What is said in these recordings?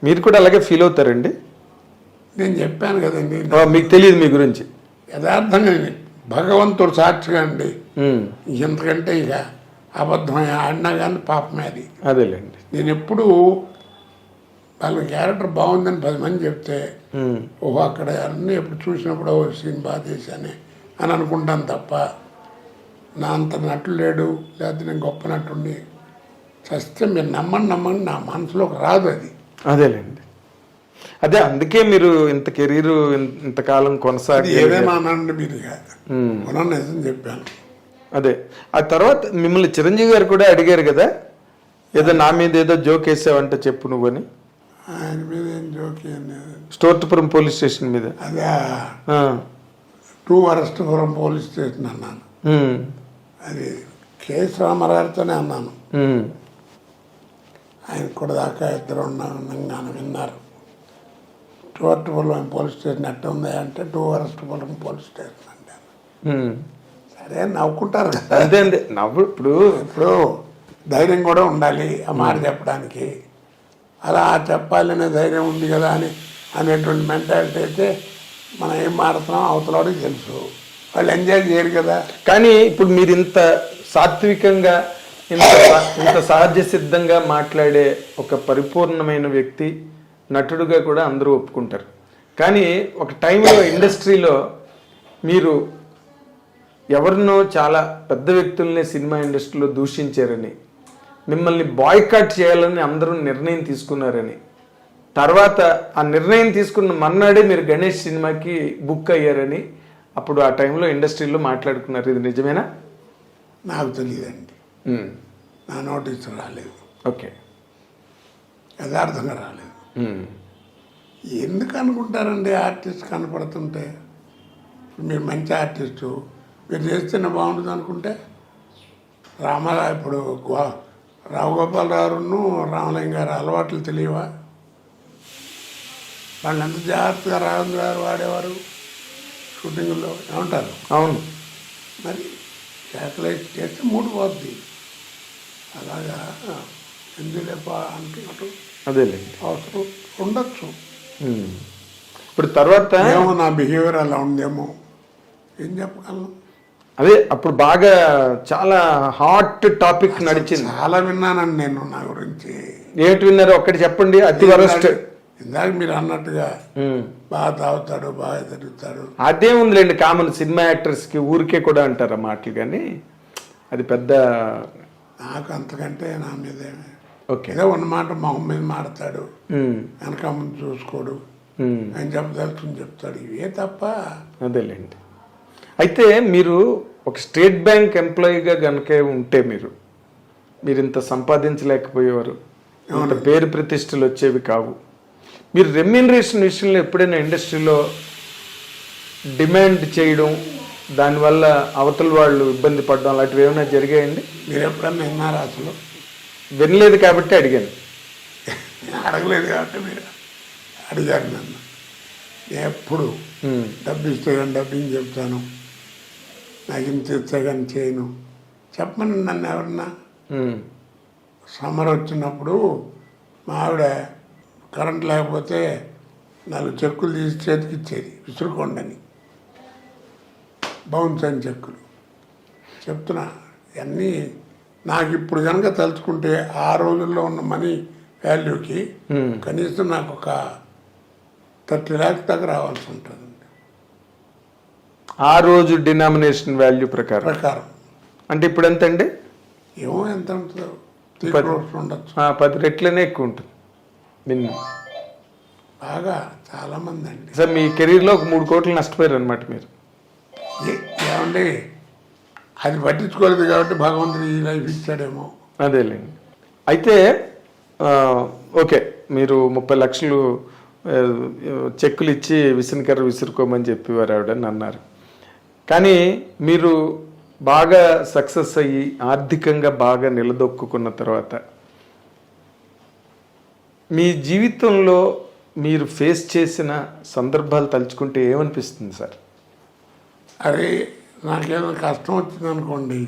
మీరు కూడా అలాగే ఫీల్ అవుతారండి? నేను చెప్పాను కదండి, మీకు తెలియదు మీ గురించి యథార్థంగా భగవంతుడు సాక్షిగా అండి. ఇంతకంటే ఇక అబద్ధం ఆడినా కానీ పాపమే అది. అదేలేండి. నేను ఎప్పుడు వాళ్ళ క్యారెక్టర్ బాగుందని 10 మంది చెప్తే ఓహో అక్కడ అన్నీ ఎప్పుడు చూసినప్పుడు ఓ సీన్ బాగా చేశానే అని అనుకుంటాను తప్ప నా అంత నటుడు లేడు, లేకపోతే నేను గొప్ప నటుండి చస్తే మీరు నమ్మండి నా మనసులోకి రాదు అది. అదేలేండి. అదే అందుకే మీరు ఇంత కెరీర్ ఇంతకాలం కొనసాగి ఏదైనా అనండి మీరు నిజం చెప్పాను. అదే ఆ తర్వాత మిమ్మల్ని చిరంజీవి గారు కూడా అడిగారు కదా, ఏదో నా మీద ఏదో జోక్ వేసావంటే చెప్పు నువ్వని. ఆయన మీద ఏం జోక్ స్టోర్పురం పోలీస్ స్టేషన్ మీద. అదే 2 అరెస్టుపురం పోలీస్ స్టేషన్ అన్నాను. అది కేఎస్ రామారావుతోనే అన్నాను. ఆయన కూడా దాకా ఇద్దరు ఉన్నాను విన్నారు. 2 అరెస్టుపురం పోలీస్ స్టేషన్ ఎట్ట ఉంది అంటే 2 అరెస్టుపురం పోలీస్ స్టేషన్ అంటే సరే నవ్వుకుంటారు కదా. అదే అండి నవ్వు. ఇప్పుడు ధైర్యం కూడా ఉండాలి ఆ మాట చెప్పడానికి. అలా చెప్పాలనే ధైర్యం ఉంది కదా అనేటువంటి మెంటాలిటీ అయితే మనం ఏం మాడుతున్నాం అవతలవాడికి తెలుసు, వాళ్ళు ఎంజాయ్ చేయరు కదా. కానీ ఇప్పుడు మీరు ఇంత సాత్వికంగా ఇంత సహజ సిద్ధంగా మాట్లాడే ఒక పరిపూర్ణమైన వ్యక్తి, నటుడుగా కూడా అందరూ ఒప్పుకుంటారు. కానీ ఒక టైంలో ఇండస్ట్రీలో మీరు ఎవరినో చాలా పెద్ద వ్యక్తుల్ని సినిమా ఇండస్ట్రీలో దూషించారని, మిమ్మల్ని బాయ్కాట్ చేయాలని అందరూ నిర్ణయం తీసుకున్నారని, తర్వాత ఆ నిర్ణయం తీసుకున్న మర్నాడే మీరు గణేష్ సినిమాకి బుక్ అయ్యారని అప్పుడు ఆ టైంలో ఇండస్ట్రీలో మాట్లాడుకున్నారు. ఇది నిజమేనా? నాకు తెలియదండి, నా నోటీస్ రాలేదు. ఓకే, యథార్థంగా రాలేదు. ఎందుకు అనుకుంటారండి ఆర్టిస్ట్ కనపడుతుంటే? మీరు మంచి ఆర్టిస్టు, మీరు చేస్తేనే బాగుంటుంది అనుకుంటే రామారావు ఇప్పుడు రావు గోపాలరావును రామలింగ గారు అలవాట్లు తెలియవా? వాళ్ళు ఎంత జాగ్రత్తగా రాఘవేంద్ర గారు వాడేవారు షూటింగ్లో, ఏమంటారు? అవును. మరి శాటిలైట్ చేస్తే మూడు పోద్ది, అలాగా ఎందులేప అంటున్నట్టు అదేలేండి అవసరం ఉండొచ్చు. ఇప్పుడు తర్వాత ఏమో నా బిహేవియర్ అలా ఉందేమో, ఏం చెప్పగలను. అదే అప్పుడు బాగా చాలా హాట్ టాపిక్ నడిచింది. చాలా విన్నానండి నేను నా గురించి. ఏమిటి విన్నారు ఒక్కటి చెప్పండి. అతి వరస్ట్. ఇందాక మీరు అన్నట్టుగా బాగా తాగుతాడు, బాగా తిరుగుతాడు, అదే ఉందిలేండి కామన్ సినిమా యాక్టర్స్ కి ఊరికే కూడా అంటారు ఆ మాటలు. కానీ అది పెద్ద నాకు అంతకంటే నా మీద ఓకే ఏదో ఉన్నమాట మొహం మీద మాడతాడు, వెనక ముందు చూసుకోడు, ఆయన చెప్పదలుచుకుని చెప్తాడు, ఇవే తప్ప. అదేలేండి. అయితే మీరు ఒక స్టేట్ బ్యాంక్ ఎంప్లాయీగా కనుక ఉంటే మీరు ఇంత సంపాదించలేకపోయేవారు, ఇంత పేరు ప్రతిష్టలు వచ్చేవి కావు. మీరు రెమ్యూనరేషన్ విషయంలో ఎప్పుడైనా ఇండస్ట్రీలో డిమాండ్ చేయడం, దానివల్ల అవతల వాళ్ళు ఇబ్బంది పడడం అలాంటివి ఏమైనా జరిగాయండి? మీరు ఎప్పుడన్నా విన్నారా? అసలు వినలేదు కాబట్టి అడిగాను. అడగలేదు కాబట్టి మీరు అడిగారు నన్ను. ఎప్పుడు డబ్బు ఇస్తే కానీ డబ్బింగ్ చెప్తాను, నాకు ఇంత ఇస్తే కానీ చేయను చెప్పమని నన్ను ఎవరన్నా. సమ్మర్ వచ్చినప్పుడు మా ఆవిడ కరెంట్ లేకపోతే 4 చెక్కులు తీసి చేతికి ఇచ్చేది, విసురుకోండి, బౌన్స్ అని చెక్కులు. చెప్తున్నా అన్నీ నాకు ఇప్పుడు కనుక తలుచుకుంటే ఆ రోజుల్లో ఉన్న మనీ వాల్యూకి కనీసం నాకు ఒక 30 lakhs దాకా రావాల్సి ఉంటుంది ఆ రోజు డినామినేషన్ వాల్యూ ప్రకారం. అంటే ఇప్పుడు ఎంత అండి? ఏమో ఎంత ఉంటుందో, 3 crores ఉండొచ్చు. 10 రెట్లనే ఎక్కువ ఉంటుంది మినిమం. బాగా చాలామంది అండి. సార్ మీ కెరీర్లో ఒక 3 కోట్లు నష్టపోయారు అనమాట మీరు. ఏమండి అది పట్టించుకోలేదు కాబట్టి భగవంతుడు ఈ లైఫ్ ఇచ్చాడేమో. అదేలేండి. అయితే ఓకే, మీరు 30 లక్షలు చెక్కులు ఇచ్చి విసనకర్ర విసురుకోమని చెప్పేవారు ఆవిడని అన్నారు. కానీ మీరు బాగా సక్సెస్ అయ్యి ఆర్థికంగా బాగా నిలదొక్కున్న తర్వాత మీ జీవితంలో మీరు ఫేస్ చేసిన సందర్భాలు తలుచుకుంటే ఏమనిపిస్తుంది సార్? అరే నాకేదో కష్టం వచ్చిందనుకోండి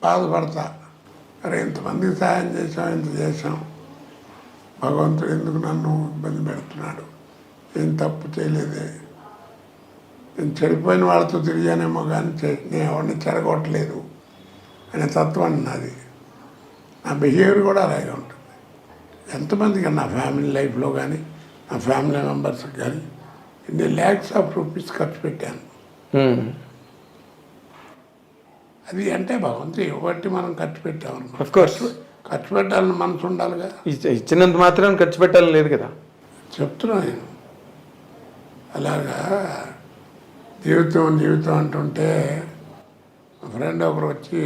బాధపడతా. అరే ఇంతమందికి సహాయం చేసాం, ఇంత చేసాం, భగవంతుడు ఎందుకు నన్ను ఇబ్బంది పెడుతున్నాడు, నేను తప్పు చేయలేదే, నేను చెడిపోయిన వాళ్ళతో తిరిగానేమో కానీ నేను ఎవరిని చెరగొట్టలేదు అనే తత్వం నాది. నా బిహేవియర్ కూడా అలాగే ఉంటుంది. ఎంతమందికి నా ఫ్యామిలీ లైఫ్లో కానీ నా ఫ్యామిలీ మెంబర్స్కి కానీ ఇన్ని ల్యాక్స్ ఆఫ్ రూపీస్ ఖర్చు పెట్టాను. అది అంటే భగవంతుడు ఇవ్వబట్టి మనం ఖర్చు పెట్టామనుకో, ఖర్చు పెట్టాలని మనసు ఉండాలిగా. ఇచ్చినంత మాత్రం ఖర్చు పెట్టాలని లేదు కదా. చెప్తున్నా నేను అలాగా. జీవితం అంటుంటే మా ఫ్రెండ్ ఒకరు వచ్చి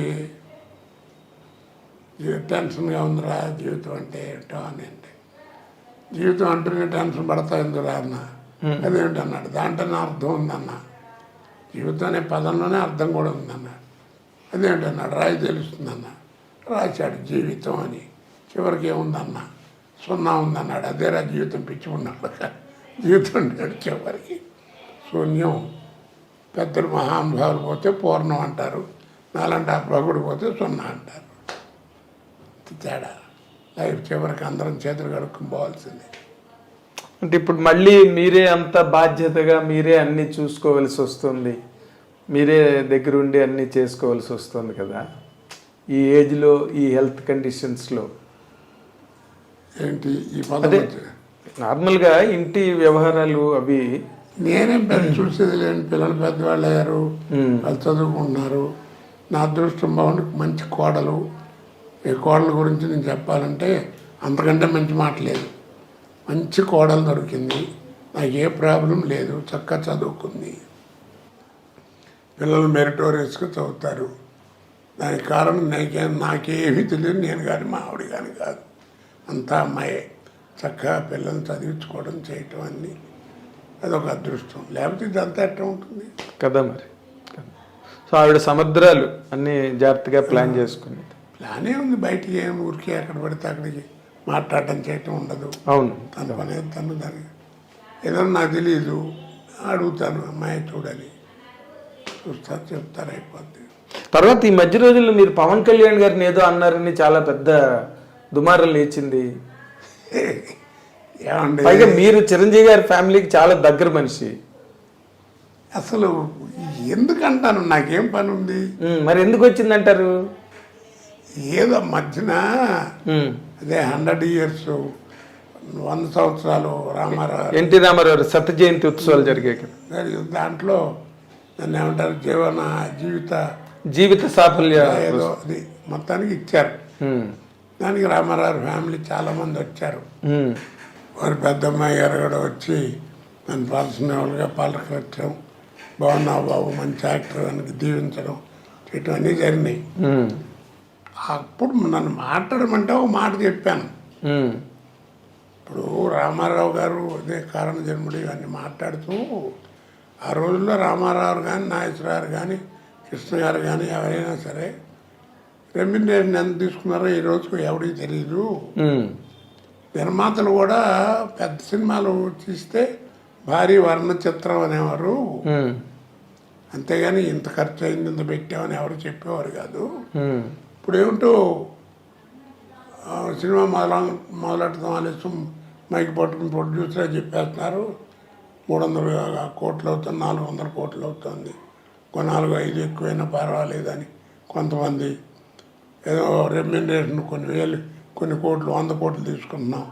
టెన్షన్గా ఉందిరా జీవితం అంటే ఏంటో అని, అంటే జీవితం అంటూనే టెన్షన్ పడతా ఎందుకురా అన్న. అదేంటి అన్నాడు, దాంట్లోనే అర్థం ఉందన్న, జీవితం అనే పదంలోనే అర్థం కూడా ఉందన్నాడు. అదేంటన్నాడు, రాయి తెలుస్తుందన్న. రాశాడు జీవితం అని, చివరికి ఏముందన్న, 0 ఉందన్నాడు. అదేరా జీవితం, పిచ్చి ఉన్నాడు జీవితం అంటాడు చివరికి శూన్యం. పెద్దలు మహానుభావులు పోతే పూర్ణం అంటారు, నాలంటే ఆ ప్రభుడు పోతే 0 అంటారు. తేడా. లైఫ్ చివరికి అందరం చేతులు కడుక్కుని పోవాల్సిందే. అంటే ఇప్పుడు మళ్ళీ మీరే అంత బాధ్యతగా మీరే అన్ని చూసుకోవలసి వస్తుంది, మీరే దగ్గరుండి అన్ని చేసుకోవాల్సి వస్తుంది కదా ఈ ఏజ్లో, ఈ హెల్త్ కండిషన్స్లో. ఏంటి ఈ పదం? నార్మల్గా ఇంటి వ్యవహారాలు అవి నేనేం పెద్ద చూసేది లేని, పిల్లలు పెద్దవాళ్ళు అయ్యారు, వాళ్ళు చదువుకుంటున్నారు. నా అదృష్టం బాగుండి మంచి కోడలు. ఈ కోడల గురించి నేను చెప్పాలంటే అంతకంటే మంచి మాట లేదు. మంచి కోడలు దొరికింది, నాకు ఏ ప్రాబ్లం లేదు, చక్కగా చదువుకుంది, పిల్లలు మెరిటోరియస్గా చదువుతారు. దానికి కారణం నాకేమీ తెలియదు, నేను కానీ మా ఆవిడ కానీ కాదు, అంతా అమ్మాయే. చక్కగా పిల్లల్ని చదివించుకోవడం చేయటం అన్నీ అదొక అదృష్టం. లేకపోతే ఇదంతా ఎట్లా ఉంటుంది కదా మరి. సో ఆవిడ సముద్రాలు అన్నీ జాగ్రత్తగా ప్లాన్ చేసుకుని. ప్లానే ఉంది, బయటికి ఏం ఊరికి ఎక్కడ పడితే అక్కడికి మాట్లాడటం చేయటం ఉండదు. అవును, తన పని తను దాన్ని ఏదన్నా నాకు తెలియదు, అడుగుతాను అమ్మాయి చూడాలి, చూస్తారు, చెప్తారు, అయిపోద్ది. తర్వాత ఈ మధ్య రోజుల్లో మీరు పవన్ కళ్యాణ్ గారిని ఏదో అన్నారని చాలా పెద్ద దుమారం లేచింది. ఏమండి, పైగా మీరు చిరంజీవి గారి ఫ్యామిలీకి చాలా దగ్గర మనిషి. అసలు ఎందుకంటాను, నాకేం పని ఉంది, మరి ఎందుకు వచ్చిందంటారు? ఏదో మధ్యన అదే 100 years 100 సంవత్సరాలు రామారావు, ఎన్టీ రామారావు శత జయంతి ఉత్సవాలు జరిగాయి. దాంట్లో దాన్ని ఏమంటారు, జీవిత సాఫల్య ఏదో అది మొత్తానికి ఇచ్చారు. దానికి రామారావు ఫ్యామిలీ చాలామంది వచ్చారు. వారి పెద్దమ్మాయి గారు కూడా వచ్చి నన్ను పర్సనల్గా పలకరించడం, బాగున్నావు బాబు, మంచి యాక్టర్ అని దీవించడం చేయటం అన్నీ జరిగినాయి. అప్పుడు నన్ను మాట్లాడమంటే ఒక మాట చెప్పాను. ఇప్పుడు రామారావు గారు అదే కారణ జన్ముడు ఇవన్నీ మాట్లాడుతూ, ఆ రోజుల్లో రామారావు కానీ నాగేశ్వరరావు కానీ కృష్ణ గారు కానీ ఎవరైనా సరే రెమ్యూనరేషన్ ఎంత తీసుకున్నారో ఈ రోజుకు ఎవరికి తెలియదు. నిర్మాతలు కూడా పెద్ద సినిమాలు తీస్తే భారీ వర్ణ చిత్రం అనేవారు, అంతేగాని ఇంత ఖర్చు అయింది ఇంత పెట్టామని ఎవరు చెప్పేవారు కాదు. ఇప్పుడు ఏమిటో సినిమా మొదలెట్టడం ఆలస్యం మైకి పట్టుకుని ప్రొడ్యూసర్ చెప్పేస్తున్నారు, 300 కోట్లు అవుతుంది, 400 కోట్లు అవుతుంది, 4-5 ఎక్కువైనా పర్వాలేదని. కొంతమంది ఏదో రెమ్యూనరేషన్ కొన్ని కోట్లు 100 కోట్లు తీసుకుంటున్నాం,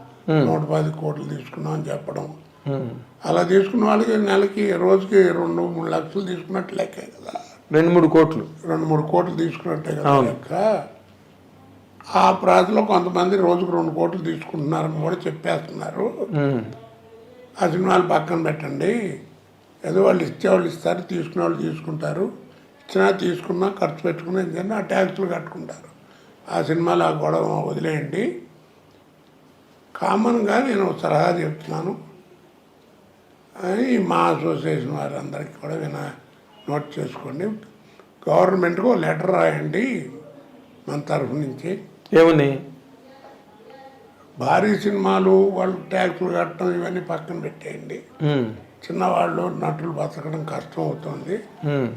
110 కోట్లు తీసుకున్నాం అని చెప్పడం. అలా తీసుకున్న వాళ్ళకి నెలకి రోజుకి 2-3 లక్షలు తీసుకున్నట్టు లెక్కే కదా. 2-3 కోట్లు తీసుకున్నట్టే కదా లెక్క. ఆ ప్రాంతంలో కొంతమంది రోజుకు 2 కోట్లు తీసుకుంటున్నారని కూడా చెప్పేస్తున్నారు. ఆ సినిమాలు పక్కన పెట్టండి, ఏదో వాళ్ళు ఇచ్చేవాళ్ళు ఇస్తారు, తీసుకునే వాళ్ళు తీసుకుంటారు, ఇచ్చినా తీసుకున్నా ఖర్చు పెట్టుకున్నా ఎందుకంటే ఆ ట్యాక్సులు కట్టుకుంటారు. ఆ సినిమాలు ఆ గొడవ వదిలేయండి. కామన్గా నేను సలహా చెప్తున్నాను అని మా అసోసియేషన్ వారందరికీ కూడా నోట్ చేసుకోండి. గవర్నమెంట్కు లెటర్ రాయండి మన తరఫు నుంచి. ఏమని? భారీ సినిమాలు వాళ్ళు ట్యాక్సులు కట్టడం ఇవన్నీ పక్కన పెట్టేయండి. చిన్నవాళ్ళు నటులు బతకడం కష్టం అవుతుంది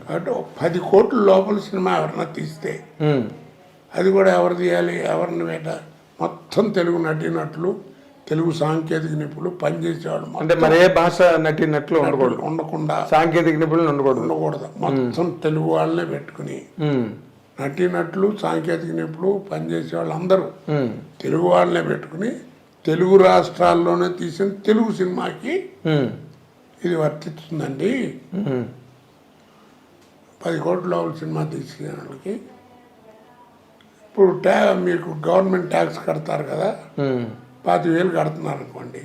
కాబట్టి 10 కోట్ల లోపల సినిమా ఎవరన్నా తీస్తే అది కూడా ఎవరు తీయాలి, ఎవరిని మొత్తం తెలుగు నటీనటులు, తెలుగు సాంకేతిక నిపుణులు పనిచేసేవాళ్ళు అంటే మరే భాష నటినట్లు ఉండకూడదు, ఉండకుండా సాంకేతిక నిపుణులు ఉండకూడదు. ఉండకూడదు, మొత్తం తెలుగు వాళ్ళనే పెట్టుకుని నటినట్లు సాంకేతిక నిపుణులు పనిచేసే వాళ్ళు అందరూ తెలుగు వాళ్ళనే పెట్టుకుని తెలుగు రాష్ట్రాల్లోనే తీసిన తెలుగు సినిమాకి ఇది వర్తిస్తుందండి. 10 కోట్ల లోపల సినిమా తీసిన వాళ్ళకి ఇప్పుడు మీకు గవర్నమెంట్ ట్యాక్స్ కడతారు కదా, 25,000 కడుతున్నారు అనుకోండి,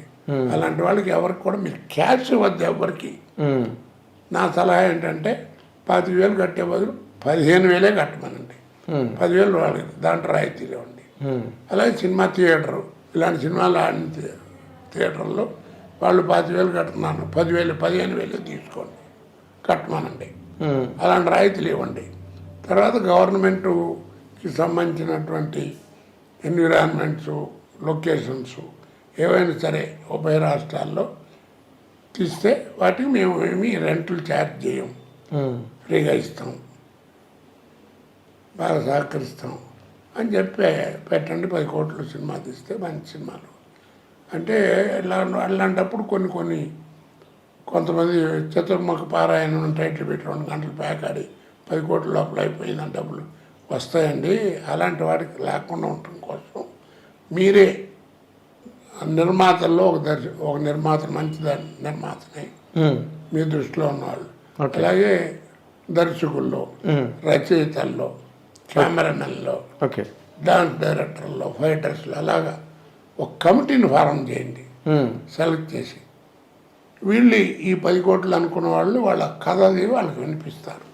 అలాంటి వాళ్ళకి ఎవరికి కూడా మీరు క్యాష్ ఇవ్వద్దు ఎవరికి. నా సలహా ఏంటంటే 25,000 కట్టే బదులు 15,000 కట్టమనండి. 10,000 వాళ్ళకి దాంట్లో రాయితీలు ఇవ్వండి. అలాగే సినిమా థియేటరు, ఇలాంటి సినిమాలు ఆడిన థియేటర్లో వాళ్ళు 25,000 కడుతున్నాను, 10,000 15,000 తీసుకోండి కట్టమనండి. అలాంటి రాయితీలు ఇవ్వండి. తర్వాత గవర్నమెంట్కి సంబంధించినటువంటి ఎన్విరాన్మెంట్స్, లొకేషన్స్ ఏవైనా సరే ఉభయ రాష్ట్రాల్లో తీస్తే వాటికి మేము ఏమి రెంట్లు ఛార్జ్ చేయం, ఫ్రీగా ఇస్తాం, బాగా సహకరిస్తాం అని చెప్పి పెట్టండి. 10 కోట్లు సినిమా తీస్తే మంచి సినిమాలు అంటే అలాంటప్పుడు కొంతమంది చతుర్ముఖ పారాయణం టైటిల్ పెట్టి 2 గంటలు ప్యాక్ ఆడి 10 కోట్ల లోపల అయిపోయిందని డబ్బులు వస్తాయండి. అలాంటి వాటికి లేకుండా ఉండటం కోసం మీరే నిర్మాతల్లో ఒక నిర్మాత, మంచి నిర్మాతని మీ దృష్టిలో ఉన్నవాళ్ళు, అలాగే దర్శకుల్లో, రచయితల్లో, కెమెరామెన్లో, డాన్స్ డైరెక్టర్లో, ఫైటర్స్లో అలాగా ఒక కమిటీని ఫారం చేయండి, సెలెక్ట్ చేసి. వీళ్ళు ఈ 10 కోట్లు అనుకున్న వాళ్ళు వాళ్ళ కథ వాళ్ళకి వినిపిస్తారు.